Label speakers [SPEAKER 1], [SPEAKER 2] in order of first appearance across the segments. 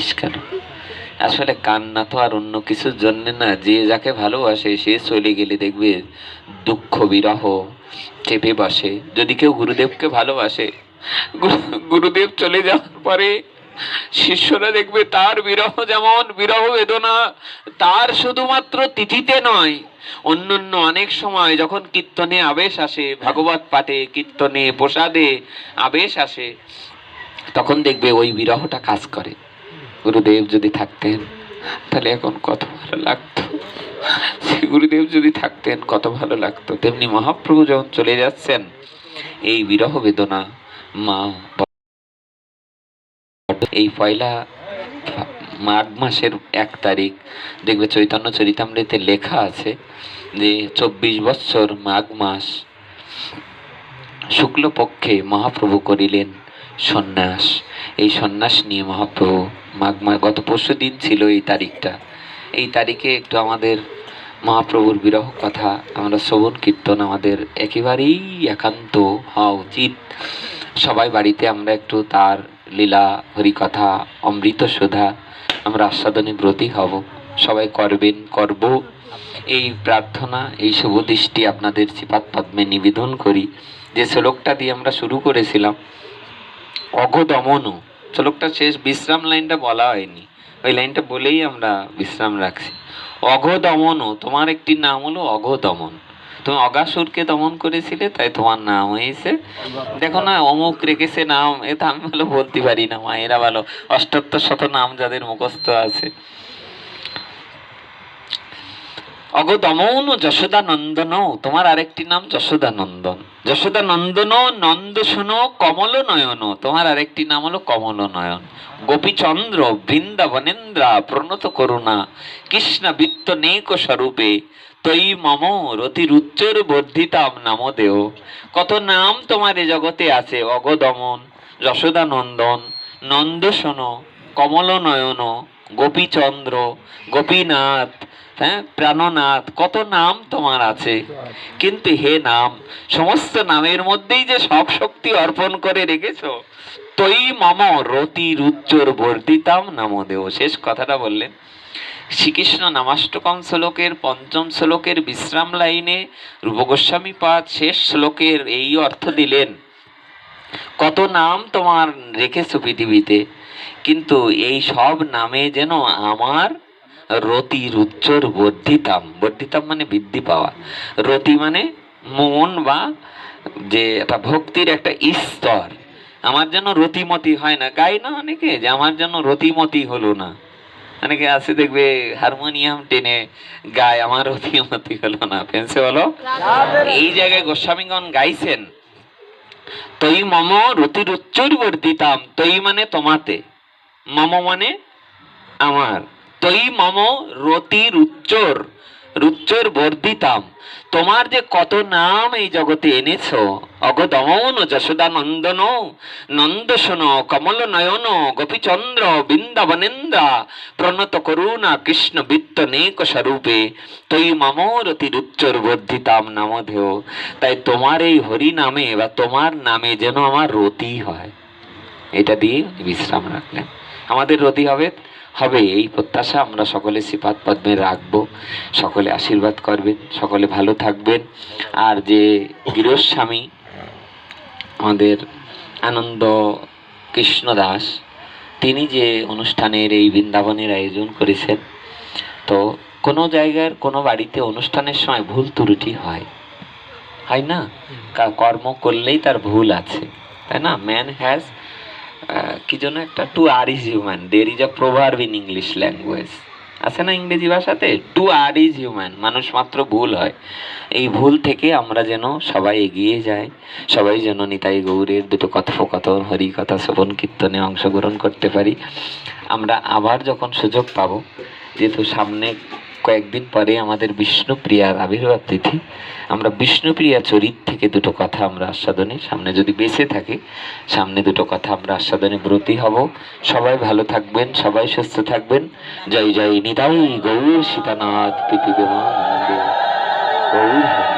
[SPEAKER 1] কাঁদছিস কেন? আসলে কান্না তো আর অন্য কিছুর জন্য না, যে যাকে ভালোবাসে সে চলে গেলে দেখবে দুঃখ বিরহ চেপে বসে। যদি কেউ গুরুদেবকে ভালোবাসে, গুরুদেব চলে যাওয়ার পরে শিষ্যরা দেখবে তার বিরহ যেমন বিরহ বেদনা তার শুধুমাত্র তিথিতে নয়, অন্যান্য অনেক সময় যখন কীর্তনে আবেশ আসে, ভাগবত পাঠে কীর্তনে প্রসাদে আবেশ আসে, তখন দেখবে ওই বিরহটা কাজ করে। গুরুদেব যদি থাকতেন তাহলে এখন কত ভালো লাগতো, গুরুদেব যদি থাকতেন কত ভালো লাগতো। তেমনি মহাপ্রভু যখন চলে যাচ্ছেন, এই বিরহ বেদনা মা এই পয়লা মাঘ মাসের 1 তারিখ দেখবে চৈতন্য চরিতামৃতে লেখা আছে যে 24 বৎসর মাঘ মাস শুক্লপক্ষে মহাপ্রভু করিলেন সন্ন্যাস। এই সন্ন্যাস নিয়ে মহাপ্রভু মাঘ মাস, গত পরশু দিন ছিল এই তারিখটা, এই তারিখে একটু আমাদের মহাপ্রভুর বিরহ কথা আমরা শ্রবণ কীর্তন আমাদের একেবারেই একান্ত হওয়া উচিত। সবাই বাড়িতে আমরা একটু তার লীলা হরিকথা অমৃত সুধা আমরা আস্বাদনে ব্রতী হব, সবাই করবেন, করব, এই প্রার্থনা এই শুভ দৃষ্টি আপনাদের শ্রীপাদ পদ্মে নিবেদন করি। যে শ্লোকটা দিয়ে আমরা শুরু করেছিলাম অঘদমনু, শ্লোকটা শেষ বিশ্রাম লাইনটা বলা হয়নি, ওই লাইনটা বলেই আমরা বিশ্রাম রাখছি। অঘদমনু, তোমার একটি নাম হলো অঘদমন, তুমি অগাসুরকে দমন করেছিলে তাই তোমার নাম হয়েছে। দেখো না অমুক রেখেছে নাম, এটা আমি ভালো বলতে পারি না, মায়েরা ভালো 78 শত নাম যাদের মুখস্থ আছে। অগদমন যশোদা নন্দন, তোমার আরেকটি নাম যশোদা নন্দন। যশোদা নন্দন নন্দ শোনো কমল নয়ন, তোমার আরেকটি নাম হলো কমল নয়ন। গোপীচন্দ্র বৃন্দাবনেন্দ্রা প্রণত করুণা কৃষ্ণ বৃত্ত নেক স্বরূপে তৈ মম রতিরুচ্চর বর্ধিতাম নামদেও। কত নাম তোমার এ জগতে আছে, অগদমন, যশোদা নন্দন, নন্দ শোনো, কমল নয়ন, গোপীচন্দ্র, গোপীনাথ, হ্যাঁ প্রাণনাথ, কত নাম তোমার আছে। কিন্তু হে নাম, সমস্ত নামের মধ্যেই যে সব শক্তি অর্পণ করে রেখেছো, তৈ মম রতিরুচ্চর বর্ধিতাম নামদেও। শেষ কথাটা বললেন শ্রীকৃষ্ণ নামাষ্টকম শ্লোকের 5ম শ্লোকের বিশ্রাম লাইনে রূপ গোস্বামী পাদ শেষ শ্লোকের এই অর্থ দিলেন, কত নাম তোমার রেখেছো পৃথিবীতে, কিন্তু এই সব নামে যেন আমার রতিরুচ্চর বর্ধিতাম, বর্ধিতাম মানে বৃদ্ধি পাওয়া, রতি মানে মন বা যে একটা ভক্তির একটা স্তর, আমার যেন রতিমতি হয় না। গাই না অনেকে যে আমার যেন রতিমতি হলো না, অনেকে আছে দেখবে হারমোনিয়াম টেনে গায় আমার রতিমতি হলো না, ফেন্সে বলো। এই জায়গায় গোস্বামীগণ গাইছেন তৈ মম রতিরুচ্চর বর্ধিতাম, তৈ মানে তোমাতে, মম মানে আমার, তৈ মম রতিরুচ্চর, রুচ্চর বর্ধিতাম, তোমার যে কত নাম এই জগতে এনেছো, অগদমন যশোদা নন্দন নন্দশন কমল নয়ন গোপীচন্দ্র বৃন্দাবনেন্দ্রা প্রণত করুণা কৃষ্ণ বৃত্ত নেক স্বরূপে তৈ মম রতিরুচ্চর বর্ধিতাম নামধেয়। তাই তোমার এই হরি নামে বা তোমার নামে যেন আমার রতি হয়, এটা দিয়ে বিশ্রাম রাখলেন। আমাদের রতি হবে হবে এই প্রত্যাশা আমরা সকলে শ্রীপাদ পদ্মে রাখবো। সকলে আশীর্বাদ করবেন, সকলে ভালো থাকবেন। আর যে গৃহস্বামী আমাদের আনন্দ কৃষ্ণ দাস, তিনি যে অনুষ্ঠানের এই বৃন্দাবনের আয়োজন করেছেন, তো কোনো জায়গার কোনো বাড়িতে অনুষ্ঠানের সময় ভুল ত্রুটি হয়, হয় না? কর্ম করলেই তার ভুল আছে, তাই না? ম্যান হ্যাজ কি যেন একটা to err is human, there is a proverb in English language, আছে না ইংরেজি ভাষাতে, টু আর ইজ হিউম্যান, মানুষ মাত্র ভুল হয়। এই ভুল থেকে আমরা যেন সবাই এগিয়ে যাই, সবাই যেন নিতাই গৌরের দুটো কথোপকথন হরিকথা শ্রবণ কীর্তনে অংশগ্রহণ করতে পারি। আমরা আবার যখন সুযোগ পাবো, যেহেতু সামনে কয়েকদিন পরে আমাদের বিষ্ণুপ্রিয়ার আবির্ভাব তিথি, আমরা বিষ্ণুপ্রিয়া চরিত থেকে দুটো কথা আমরা আস্বাদনে, সামনে যদি বেঁচে থাকে সামনে দুটো কথা আমরা আস্বাদনে ব্রতী হব। সবাই ভালো থাকবেন, সবাই সুস্থ থাকবেন। জয় জয় নিতাই গৌর সীতানাথ পৃথিবীমানন্দ গৌর হরি।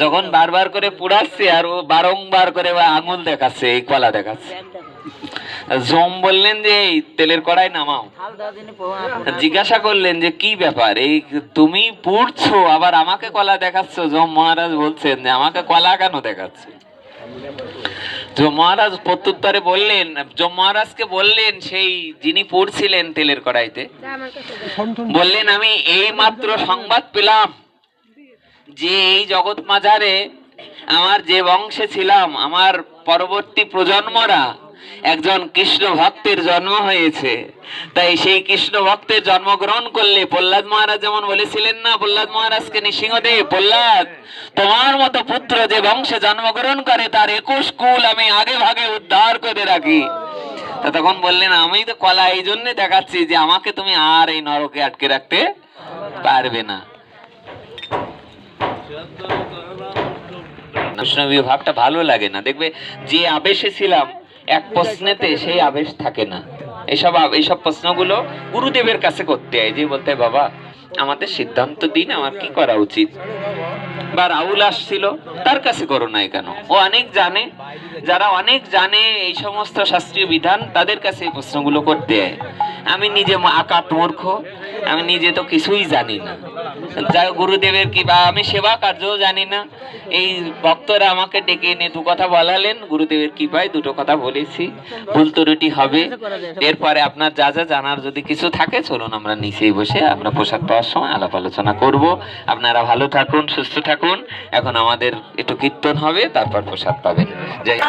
[SPEAKER 1] যখন বারবার করে পুড়াচ্ছে আর ও বারংবার করে আঙুল দেখাচ্ছে, এই কলা দেখাচ্ছে, জম বললেন যে এই তেলের কড়াই নামাও। জিজ্ঞাসা করলেন যে কি ব্যাপার, এই তুমি পুড়ছো আবার আমাকে কলা দেখাচ্ছ? যম মহারাজ বলছেন যে আমাকে কলা কেন দেখাচ্ছ? যম মহারাজ প্রত্যুত্তরে বললেন, যম মহারাজকে বললেন সেই যিনি পড়ছিলেন তেলের কড়াইতে, বললেন আমি এই মাত্র সংবাদ পেলাম যে এই জগৎ মাঝারে আমার যে বংশে ছিলাম আমার পরবর্তী প্রজন্মরা একজন কৃষ্ণ ভক্তের জন্ম হয়েছে। তাই সেই কৃষ্ণ ভক্তের জন্মগ্রহণ করলে প্রহ্লাদ মহারাজ যেমন বলেছিলেন না প্রহ্লাদ মহারাজকে, নৃসিংহদেব, প্রহ্লাদ তোমার মতো পুত্র যে বংশে জন্মগ্রহণ করে তার 21 কুল আমি আগে ভাগে উদ্ধার করে রাখি। তা তখন বললেন আমি তো কলা এই জন্য দেখাচ্ছি যে আমাকে তুমি আর এই নরকে আটকে রাখতে পারবে না। বৈষ্ণবীয় ভাবটা ভালো লাগে না, দেখবে যে আবেশে ছিলাম এক প্রশ্নেতে সেই আবেশ থাকে না। এইসব প্রশ্নগুলো গুরুদেবের কাছে করতে হয়, যে বলতে হয় বাবা আমাদের সিদ্ধান্ত দিন আমার কি করা উচিত। বা রাহুল আসছিল, তার কাছে করো নাই কেন? ও অনেক জানে, যারা অনেক জানে এই সমস্ত শাস্ত্রীয় বিধান তাদের কাছে এই প্রশ্নগুলো করতে হয়। আমি নিজে আকাট মূর্খ, আমি নিজে তো কিছুই জানি না, যাই গুরুদেবের কি বা আমি সেবা কার্যও জানি না। এই ভক্তরা আমাকে ডেকে এনে দু কথা বলালেন, গুরুদেবের কৃপায় দুটো কথা বলেছি, ভুল ত্রুটি হবে। এরপরে আপনার যা যা জানার যদি কিছু থাকে চলুন আমরা নিচেই বসে আমরা প্রসাদ পাওয়ার সময় আলাপ আলোচনা করব। আপনারা ভালো থাকুন, সুস্থ থাকুন। এখন আমাদের একটু কীর্তন হবে, তারপর প্রসাদ পাবেন। জয়।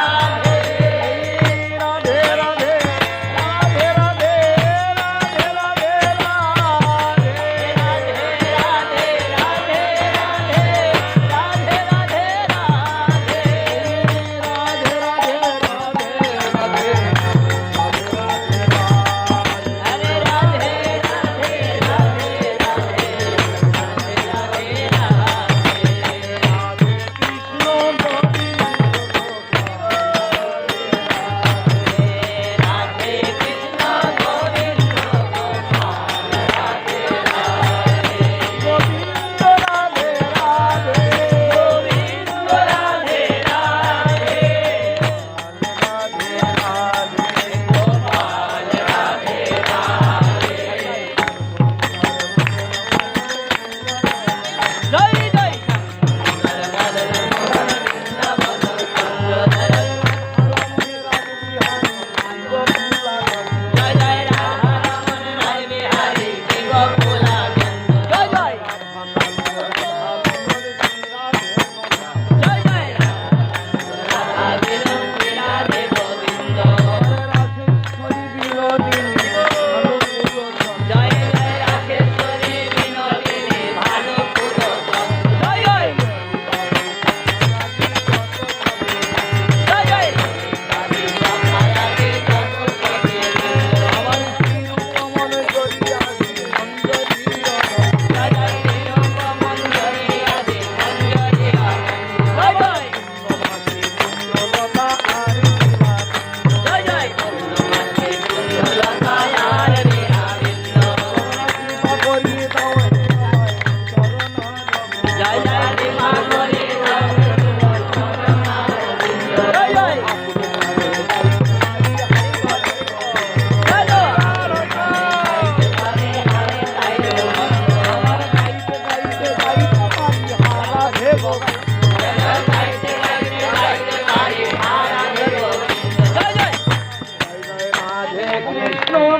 [SPEAKER 2] Krishna